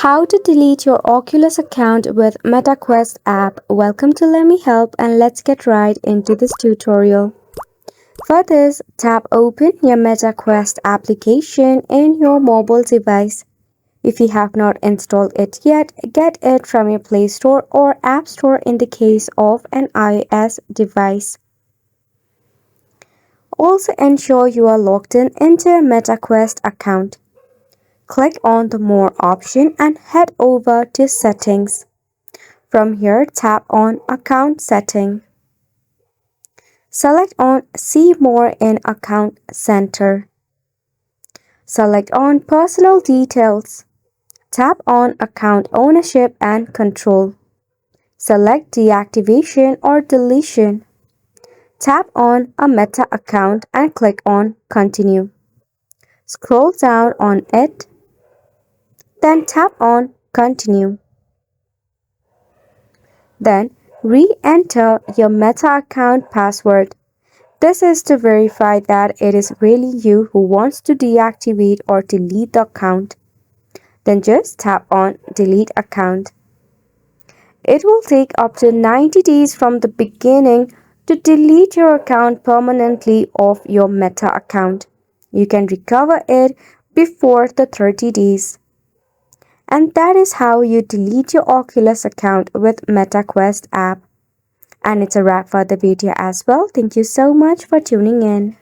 How to delete your Oculus account with MetaQuest app. Welcome to Let Me Help, and let's get right into this tutorial. For this, tap open your MetaQuest application in your mobile device. If you have not installed it yet, get it from your Play Store or App Store in the case of an iOS device. Also ensure you are logged in into a MetaQuest account. Click on the More option and head over to Settings. From here, tap on Account Setting. Select on See More in Account Center. Select on Personal Details. Tap on Account Ownership and Control. Select Deactivation or Deletion. Tap on a Meta account and click on Continue. Scroll down on it, then tap on Continue. Then re-enter your Meta account password. This is to verify that it is really you who wants to deactivate or delete the account. Then just tap on Delete Account. It will take up to 90 days from the beginning to delete your account permanently off your Meta account. You can recover it before the 30 days. And that is how you delete your Oculus account with MetaQuest app. And it's a wrap for the video as well. Thank you so much for tuning in.